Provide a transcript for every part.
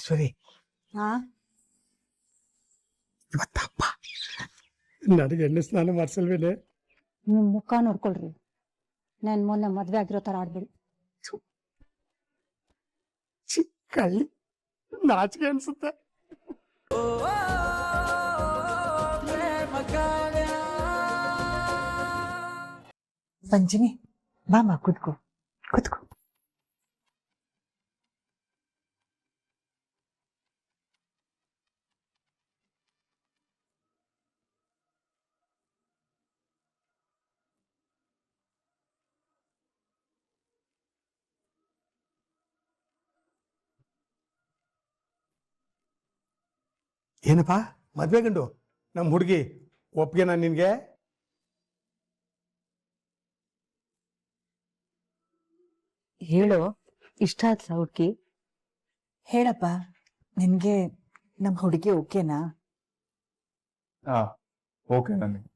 ಐಶ್ವರಿ, ಹಾ, ಇವತ್ತಪ್ಪ ನನಗೆ ಎಣ್ಣೆ ಸ್ನಾನ ಮಾಡ್ಸಲ್ವೇನೆ? ನಿಮ್ ಮುಖ ನೋಡ್ಕೊಳ್ರಿ. ನನ್ ಮೊನ್ನೆ ಮದ್ವೆ ಆಗಿರೋ ತರ ಆಡ್ಬೇಡಿ. ಚಿಕ್ಕಳ್ಳಿ, ನಾಚಿಕೆ ಅನ್ಸುತ್ತೆ. ಪಂಚಮಿ, ಬಾಮ ಕುತ್ಕೋ ಕುತ್ಕೋ. ಏನಪ್ಪಾ ಮದ್ವೆ ಗಂಡು ನಮ್ಮ ಹುಡುಗಿ ಒಪ್ಗೆನಾ ನಿನ್ಗೆ? ಹೇಳು, ಇಷ್ಟ ಆಯ್ತಾ ಹುಡ್ಗಿ? ಹೇಳಪ್ಪ, ನಿನ್ಗೆ ನಮ್ ಹುಡುಗಿ ಓಕೆನಾ? ಓಕೆ ನನಗೆ.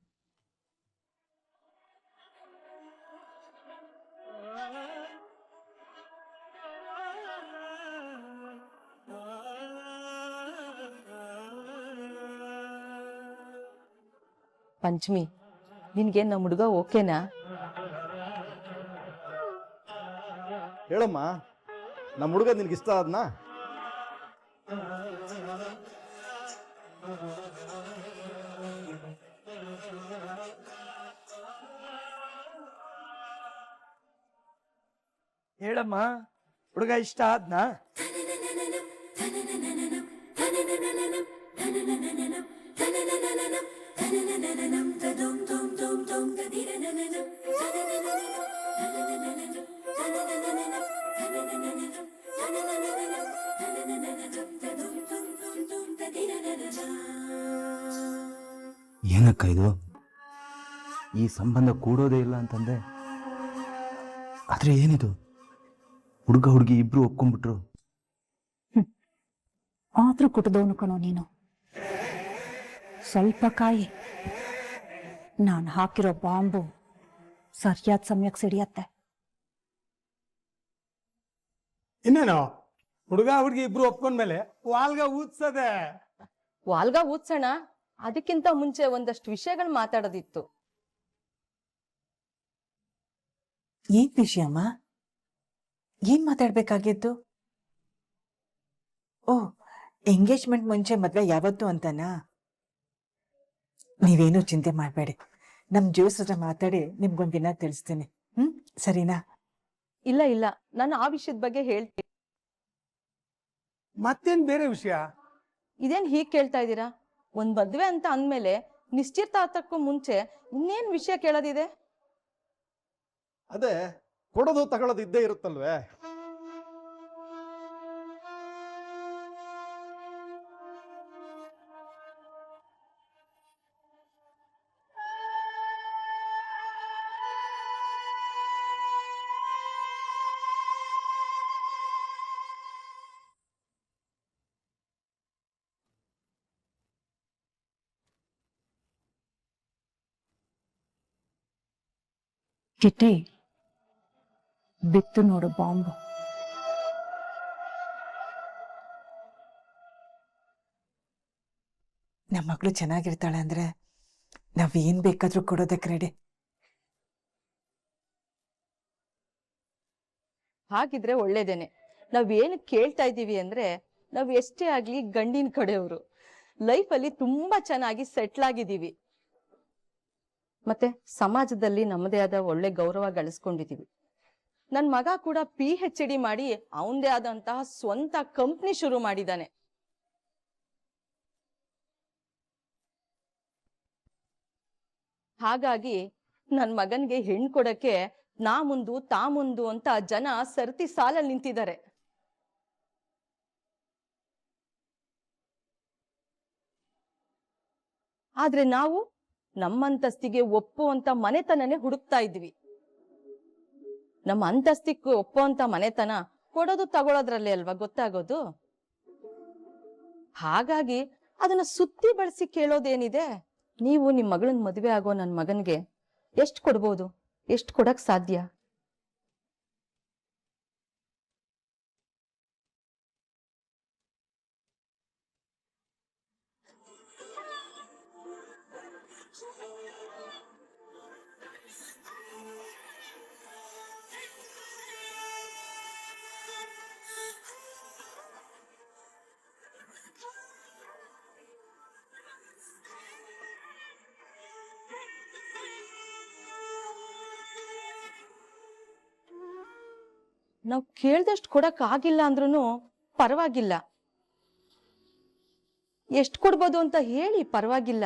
ಪಂಚಮಿ, ನಿನ್ಗೆ ನಮ್ಮ ಹುಡುಗ ಓಕೆನಾ? ಹೇಳಮ್ಮ, ನಮ್ಮ ಹುಡುಗ ನಿನ್ಗೆ ಇಷ್ಟ ಆದ್ನಾ? ಹೇಳಮ್ಮ, ಹುಡುಗ ಇಷ್ಟ ಆದ್ನಾ? ಏನಕ್ಕ ಇದು? ಈ ಸಂಬಂಧ ಕೂಡೋದೇ ಇಲ್ಲ ಅಂತಂದೆ, ಆದ್ರೆ ಏನಿದು? ಹುಡುಗ ಹುಡುಗಿ ಇಬ್ರು ಒಪ್ಕೊಂಡ್ಬಿಟ್ರು. ಆದ್ರೂ ಕುಟದವನು ಕಣೋ ನೀನು. ಸ್ವಲ್ಪ ಕಾಯಿ, ನಾನು ಹಾಕಿರೋ ಬಾಂಬು ಸರಿಯಾದ ಸಮಯಕ್ಕೆ ಸಿಡಿಯತ್ತೆ. ಇನ್ನೇನು, ಹುಡುಗ ಹುಡುಗಿ ಇಬ್ರು ಒಪ್ಕೊಂಡ್ಮೇಲೆ ವಾಲ್ಗ ಊದ್ಸದೆ. ವಾಲ್ಗ ಊದ್ಸೋಣ, ಅದಕ್ಕಿಂತ ಮುಂಚೆ ಒಂದಷ್ಟು ವಿಷಯಗಳು ಮಾತಾಡೋದಿತ್ತು. ಏನ್ ವಿಷಯಮ್ಮ? ಏನ್ ಮಾತಾಡ್ಬೇಕಾಗಿತ್ತು? ಓ, ಎಂಗೇಜ್ಮೆಂಟ್ ಮುಂಚೆ ಮದ್ವೆ ಯಾವತ್ತು ಅಂತನಾ? ನೀವೇನು ಚಿಂತೆ ಮಾಡ್ಬೇಡಿ, ನಮ್ ಜ್ಯೂಸ್ ಹತ್ರ ಮಾತಾಡಿ ನಿಮ್ಗೊಂದಿನ ತಿಳಿಸ್ತೀನಿ. ಸರಿನಾ? ಇಲ್ಲ ಇಲ್ಲ, ನಾನು ಆ ವಿಷಯದ ಬಗ್ಗೆ ಹೇಳ್ತೀನಿ. ಮತ್ತೇನ್ ಬೇರೆ ವಿಷಯ? ಇದೇನ್ ಹೀಗ್ ಕೇಳ್ತಾ ಇದ್ದೀರಾ? ಒಂದ್ ಮದ್ವೆ ಅಂತ ಅಂದ್ಮೇಲೆ ನಿಶ್ಚಿತಾರ್ಥಕ್ಕೂ ಮುಂಚೆ ಇನ್ನೇನ್ ವಿಷಯ ಕೇಳೋದಿದೆ? ಅದೇ, ಕೊಡೋದು ತಗೊಳ್ಳೋದು ಇದ್ದೇ ಇರುತ್ತಲ್ವೇ? ಕಿಟ್ಟಿ, ಬಿತ್ತು ನೋಡು ಬಾಂಬು. ನಮ್ಮ ಮಗಳು ಚೆನ್ನಾಗಿರ್ತಾಳೆ ಅಂದ್ರೆ ನಾವೇನ್ ಬೇಕಾದ್ರೂ ಕೊಡೋದಕ್ಕೆ ರೆಡಿ. ಹಾಗಿದ್ರೆ ಒಳ್ಳೇದೇನೆ. ನಾವೇನು ಕೇಳ್ತಾ ಇದ್ದೀವಿ ಅಂದ್ರೆ, ನಾವ್ ಎಷ್ಟೇ ಆಗ್ಲಿ ಗಂಡಿನ ಕಡೆಯವರು, ಲೈಫಲ್ಲಿ ತುಂಬಾ ಚೆನ್ನಾಗಿ ಸೆಟ್ಲ್ ಆಗಿದ್ದೀವಿ, ಮತ್ತೆ ಸಮಾಜದಲ್ಲಿ ನಮ್ಮದೇ ಆದ ಒಳ್ಳೆ ಗೌರವ ಗಳಿಸ್ಕೊಂಡಿದೀವಿ. ನನ್ ಮಗ ಕೂಡ PhD ಮಾಡಿ ಅವಂದೇ ಆದಂತಹ ಸ್ವಂತ ಕಂಪ್ನಿ ಶುರು ಮಾಡಿದಾನೆ. ಹಾಗಾಗಿ ನನ್ ಮಗನ್ಗೆ ಹೆಣ್ ಕೊಡಕ್ಕೆ ನಾ ಮುಂದು ತಾ ಮುಂದು ಅಂತ ಜನ ಸರತಿ ಸಾಲಲ್ಲಿ ನಿಂತಿದ್ದಾರೆ. ಆದ್ರೆ ನಾವು ನಮ್ಮಂತಸ್ತಿಗೆ ಒಪ್ಪುವಂತ ಮನೆತನನೇ ಹುಡುಕ್ತಾ ಇದ್ವಿ. ನಮ್ಮ ಅಂತಸ್ತಿಗೆ ಒಪ್ಪುವಂತ ಮನೆತನ ಕೊಡೋದು ತಗೊಳೋದ್ರಲ್ಲೇ ಅಲ್ವಾ ಗೊತ್ತಾಗೋದು. ಹಾಗಾಗಿ ಅದನ್ನ ಸುತ್ತಿ ಬಳಸಿ ಕೇಳೋದೇನಿದೆ? ನೀವು ನಿಮ್ ಮಗಳನ್ ಮದುವೆ ಆಗೋ ನನ್ ಮಗನ್ಗೆ ಎಷ್ಟ್ ಕೊಡ್ಬೋದು, ಎಷ್ಟ್ ಕೊಡಕ್ ಸಾಧ್ಯ? ನಾವು ಕೇಳ್ದಷ್ಟು ಕೊಡಕ್ ಆಗಿಲ್ಲ ಅಂದ್ರೂ ಪರವಾಗಿಲ್ಲ. ಎಷ್ಟು ಕೊಡ್ಬೋದು ಅಂತ ಹೇಳಿ, ಪರವಾಗಿಲ್ಲ.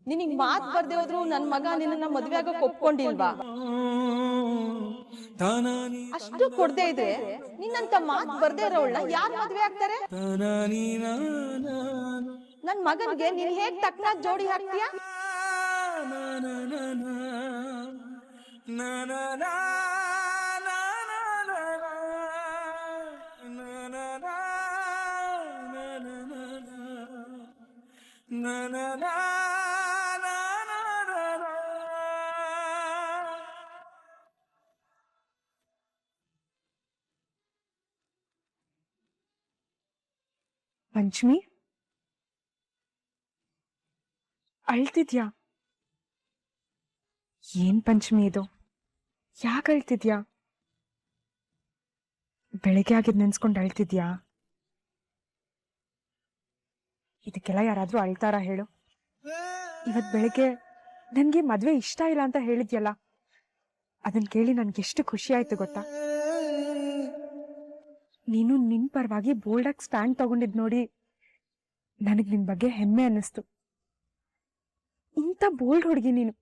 ನಿನಗ್ ಮಾತ್ ಬರ್ದೆ ಹೋದ್ರು ನನ್ ಮಗ ನಿನ್ನ ಮದ್ವೆ ಆಗಕ್ ಒಪ್ಕೊಂಡಿಲ್ವಾ? ಅಷ್ಟು ಕೊಡ್ದೇ ಇದ್ರೆ ನಿನ್ನಂತ ಮಾತ್ ಬರ್ದೇ ಇರೋಳ್ನ ಯಾರ್ ಮದ್ವೆ ಆಗ್ತಾರೆ? ನನ್ ಮಗನ್ಗೆ ನೀನ್ ಹೇಗ್ ತಕ್ಕನಾಗ್ ಜೋಡಿ ಹಾಕ್ತೀಯ? ಪಂಚಮಿ, ಅಳ್ತಿದ್ಯಾ? ಏನ್ ಪಂಚಮಿ ಇದು? ಯಾಕೆ ಅಳ್ತಿದ್ಯಾ? ಬೆಳಿಗ್ಗೆ ಆಗಿದ್ ನೆನ್ಸ್ಕೊಂಡು ಅಳ್ತಿದ್ಯಾ? ಇದಕ್ಕೆಲ್ಲ ಯಾರಾದ್ರೂ ಅಳ್ತಾರ ಹೇಳು? ಇವತ್ ಬೆಳಿಗ್ಗೆ ನನ್ಗೆ ಮದ್ವೆ ಇಷ್ಟ ಇಲ್ಲ ಅಂತ ಹೇಳಿದ್ಯಲ್ಲ, ಅದನ್ ಕೇಳಿ ನನ್ಗೆ ಎಷ್ಟು ಖುಷಿ ಆಯ್ತು ಗೊತ್ತಾ? ನೀನು ನಿನ್ ಪರವಾಗಿ ಬೋಲ್ಡಾಗಿ ಸ್ಟ್ಯಾಂಡ್ ತಗೊಂಡಿದ್ ನೋಡಿ ನನಗ್ ನಿನ್ ಬಗ್ಗೆ ಹೆಮ್ಮೆ ಅನ್ನಿಸ್ತು. ಇಂಥ ಬೋಲ್ಡ್ ಹುಡುಗಿ ನೀನು,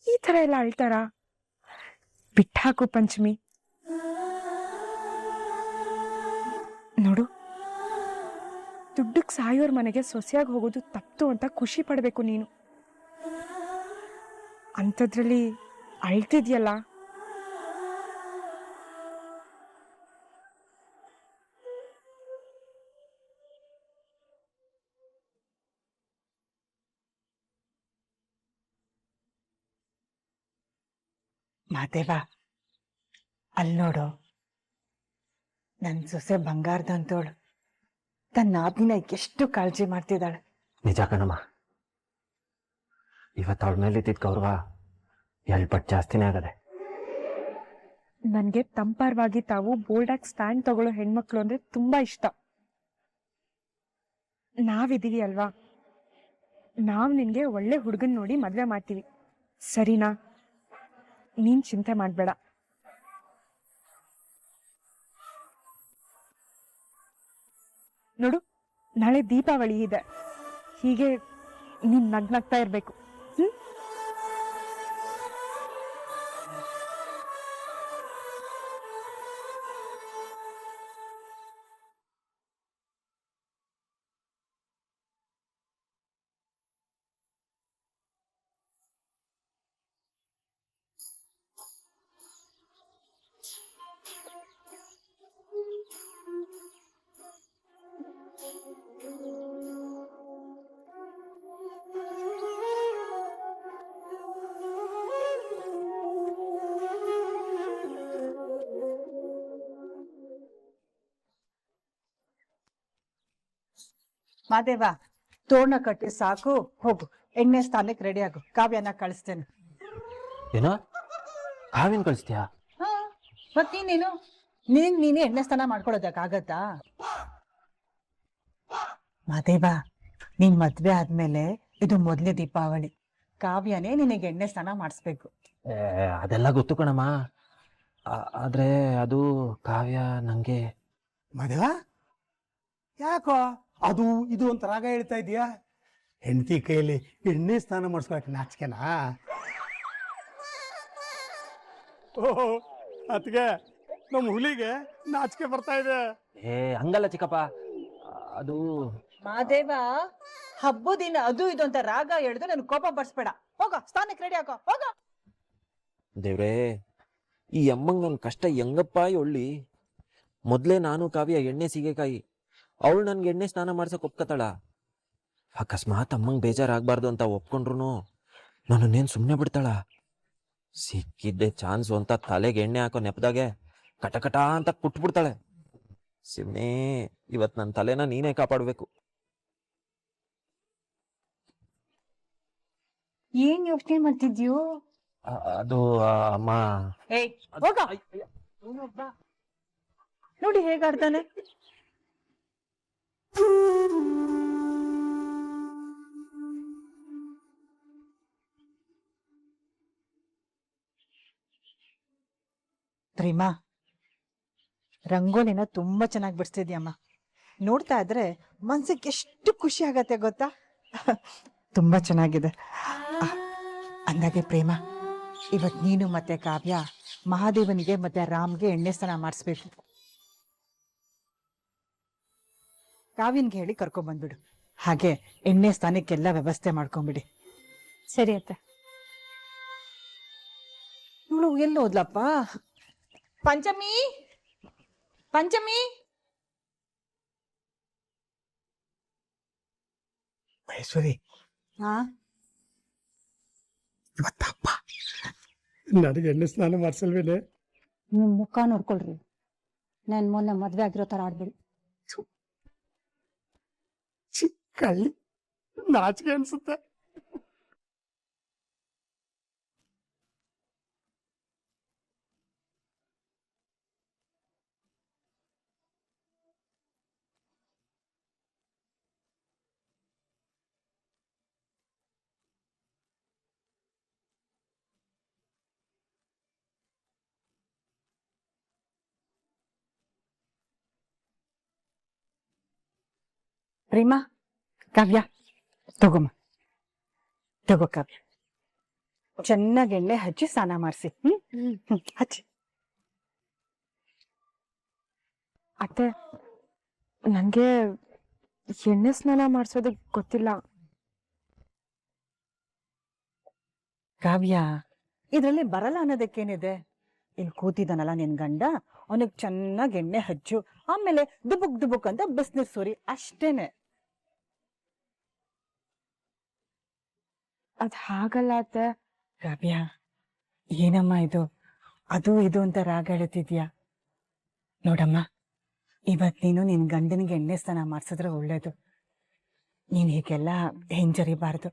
ಈ ತರ ಎಲ್ಲ ಅಳ್ತಾರ? ಬಿಟ್ಟಾಕು ಪಂಚಮಿ. ನೋಡು, ದುಡ್ಡಕ್ ಸಾಯೋರ್ ಮನೆಗೆ ಸೊಸೆಯಾಗಿ ಹೋಗೋದು ತಪ್ಪು ಅಂತ ಖುಷಿ ಪಡ್ಬೇಕು ನೀನು. ಅಂಥದ್ರಲ್ಲಿ ಅಳ್ತಿದ್ಯಲ್ಲ. ಮಾದೇವ, ಅಲ್ಲಿ ನೋಡು, ನನ್ ಸೊಸೆ ಬಂಗಾರದಂತೋಳು ತನ್ನ ನಾದಿನ ಎಷ್ಟು ಕಾಳಜಿ ಮಾಡ್ತಿದ್ದಾಳೆ. ನಿಜ ಕಣಮ್ಮ, ಇವತ್ತು ಅವಳ ಮೇಲೆ ಇದ್ದಿದ್ದ ಗೌರವ 2 ಪಟ್ಟು ಜಾಸ್ತಿನೇ ಆಗದೆ. ನನ್ಗೆ ತಂಪಾರವಾಗಿ ತಾವು ಬೋಲ್ಡಾಗಿ ಸ್ಟ್ಯಾಂಡ್ ತಗೊಳ್ಳೋ ಹೆಣ್ಮಕ್ಳು ಅಂದ್ರೆ ತುಂಬಾ ಇಷ್ಟ. ನಾವಿದೀವಿ ಅಲ್ವಾ, ನಾವ್ ನಿನ್ಗೆ ಒಳ್ಳೆ ಹುಡುಗನ್ ನೋಡಿ ಮದ್ವೆ ಮಾಡ್ತೀವಿ, ಸರಿನಾ? ನೀನ್ ಚಿಂತೆ ಮಾಡ್ಬೇಡ. ನೋಡು, ನಾಳೆ ದೀಪಾವಳಿ ಇದೆ, ಹೀಗೆ ನೀನ್ ನಗ್ನಗ್ತಾ ಇರ್ಬೇಕು. ಮಾದೇವ, ತೋರಣ ಕಟ್ಟಿ ಸಾಕು, ಹೋಗು. ಎಣ್ಣೆ ಸ್ಥಾನಕ್ಕೆ ರೆಡಿ ಆಗು, ಕಾವ್ಯನ ಕಳಿಸ್ತೇನೆ. ಏನೋ ಕಾವ್ಯನ್ ಕಳಿಸ್ತೀಯಾ? ಮತ್ತೀನೇನು, ನೀನೇ ಎಣ್ಣೆ ಸ್ನಾನ ಮಾಡ್ಕೊಳ್ಳೋದಕ್ಕಾಗತ್ತಾ? ಮಾದೇವ, ನೀನ್ ಮದ್ವೆ ಆದ್ಮೇಲೆ ಇದು ಮೊದ್ಲೇ ದೀಪಾವಳಿ, ಕಾವ್ಯನೇ ನಿನಗೆ ಎಣ್ಣೆ ಸ್ನಾನ ಮಾಡಿಸ್ಬೇಕು. ಅದೆಲ್ಲ ಗೊತ್ತು ಕಣಮ್ಮ, ಆದ್ರೆ ಅದು ಕಾವ್ಯ ನಂಗೆ. ಮದುವ ಯಾಕೋ ಅದು ಇದು ಅಂತ ರಾಗ ಹೇಳ್ತಾ ಇದೀಯಾ? ಹೆಂಡತಿ ಕೈಯಲ್ಲಿ ಎಣ್ಣೆ ಸ್ನಾನ ಮಾಡಿಸ್ಕೊಳಕ್ಕೆ ನಾಚಿಕೆನಾ? ಓಹೋ ಅತ್ಗೆ, ನಮ್ಮ ಹುಲಿಗೆ ನಾಚಿಕೆ ಬರ್ತಾ ಇದೆ. ಹಂಗಲ್ಲ ಚಿಕ್ಕಪ್ಪ, ಅದು ಮಾದೇವ, ಹಬ್ಬದ ದಿನ ಅದು ಇದು ಅಂತ ರಾಗ ಹೇಳಿದ್ರೆ ನನ್ ಕೋಪ ಬರ್ಸ್ಬೇಡ. ಹೋಗ, ಸ್ಥಾನಕ್ಕೆ ರೆಡಿ ಆಗೋ, ಹೋಗ. ದೇವ್ರೇ, ಈ ಅಮ್ಮಂಗ್ ನನ್ ಕಷ್ಟ ಹೆಂಗಪ್ಪ ಒಳ್ಳಿ. ಮೊದ್ಲೇ ನಾನು ಕಾವ್ಯ ಎಣ್ಣೆ ಸೀಗೆಕಾಯಿ, ಅವಳು ನನ್ಗೆ ಎಣ್ಣೆ ಸ್ನಾನ ಮಾಡ್ಸಕ್ ಒಪ್ಕತಾಳ. ಅಕಸ್ಮಾತ್ ಅಮ್ಮಂಗ್ ಬೇಜಾರಾಗ್ಬಾರ್ದು ಅಂತ ಒಪ್ಕೊಂಡ್ರು ನನ್ನನ್ನೇನ್ ಸುಮ್ನೆ ಬಿಡ್ತಾಳ? ಸಿಕ್ಕಿದ್ದೆ ಚಾನ್ಸು ಅಂತ ತಲೆಗೆ ಎಣ್ಣೆ ಹಾಕೋ ನೆಪದಾಗೆ ಕಟಕಟ ಅಂತ ಕುಟ್ಬಿಡ್ತಾಳೆ. ಶಿವನೇ, ಇವತ್ ನನ್ನ ತಲೆನ ನೀನೇ ಕಾಪಾಡ್ಬೇಕು. ಏನ್ ಯೋಚನೆ ಮಾಡ್ತಿದ್ಯೋ? ಅದು ಅಮ್ಮ ಏಯ್ ಹೋಗ ನೋಡಿ ಹೇಗಾಡ್ತಾನೆ. ಪ್ರೇಮಾ, ರಂಗೋಲಿನ ತುಂಬಾ ಚೆನ್ನಾಗಿ ಬಿಡಿಸ್ತಿದ್ಯಮ್ಮ. ನೋಡ್ತಾ ಇದ್ರೆ ಮನ್ಸಿಗೆ ಎಷ್ಟು ಖುಷಿ ಆಗತ್ತೆ ಗೊತ್ತಾ. ತುಂಬಾ ಚೆನ್ನಾಗಿದೆ. ಅಂದಾಗೆ ಪ್ರೇಮ, ಇವತ್ ನೀನು ಮತ್ತೆ ಕಾವ್ಯ ಮಹಾದೇವನಿಗೆ ಮತ್ತೆ ರಾಮ್ಗೆ ಎಣ್ಣೆ ಸ್ನಾನ ಮಾಡಿಸ್ಬೇಕು. ಕಾವ್ಯನ್ಗೆ ಹೇಳಿ ಕರ್ಕೊಂಡ್ ಬಂದ್ಬಿಡು. ಹಾಗೆ ಎಣ್ಣೆ ಸ್ನಾನಕ್ಕೆಲ್ಲ ವ್ಯವಸ್ಥೆ ಮಾಡ್ಕೊಂಡ್ಬಿಡಿ. ಸರಿ ಅತ್ತೆ. ಇವಳು ಎಲ್ಲಿ ಹೋದ್ಲಪ್ಪ? ಪಂಚಮಿ, ಪಂಚಮಿ. ಮಹೇಶ್ವರಿ, ಹಾ, ಇವತ್ತಪ್ಪ ನನಗೆ ಎಣ್ಣೆ ಸ್ನಾನ ಮಾಡಿಸಲ್ವೇನೆ? ನೀವು ಮುಖ ನೋಡ್ಕೊಳ್ರಿ. ನಾನು ಮೊನ್ನೆ ಮದ್ವೆ ಆಗಿರೋ ತರ ಆಡ್ಬೇಡಿ. ಕಳ್ಳಿ, ನಾಚಿಕೆ ಅನ್ಸುತ್ತೆ. ಪ್ರೇಮಾ, ಕಾವ್ಯ ತಗೋಮ್ಮ, ತಗೋ ಕಾವ್ಯ. ಚೆನ್ನಾಗಿ ಎಣ್ಣೆ ಹಚ್ಚಿ ಸ್ನಾನ ಮಾಡಿಸಿ. ಹಚ್ಚಿ. ಅತ್ತೆ, ನನಗೆ ಎಣ್ಣೆ ಸ್ನಾನ ಮಾಡಿಸೋದಕ್ಕೆ ಗೊತ್ತಿಲ್ಲ. ಕಾವ್ಯ, ಇದ್ರಲ್ಲಿ ಬರಲ್ಲ ಅನ್ನೋದಕ್ಕೇನಿದೆ? ಇಲ್ಲಿ ಕೂತಿದ್ದಾನಲ್ಲ ನಿನ್ ಗಂಡ, ಅವನಿಗೆ ಚೆನ್ನಾಗಿ ಎಣ್ಣೆ ಹಚ್ಚು, ಆಮೇಲೆ ದುಬುಕ್ ದುಬುಕ್ ಅಂತ ಬಿಸಿನೀರ್ ಸುರಿ, ಅಷ್ಟೇನೆ. ಅದ್ ಹಾಗಲ್ಲ ಅತ್ತೆ. ಕಾವ್ಯ, ಏನಮ್ಮ ಇದು ಅದು ಇದು ಅಂತ ರಾಗ ಹೇಳ್ತಿದ್ಯಾ? ನೋಡಮ್ಮ, ಇವತ್ ನೀನು ನಿನ್ ಗಂಡನಿಗೆ ಎಣ್ಣೆ ಸ್ನಾನ ಮಾಡ್ಸಿದ್ರೆ ಒಳ್ಳೇದು. ನೀನ್ ಹೀಗೆಲ್ಲ ಹಿಂಜರಿಬಾರ್ದು.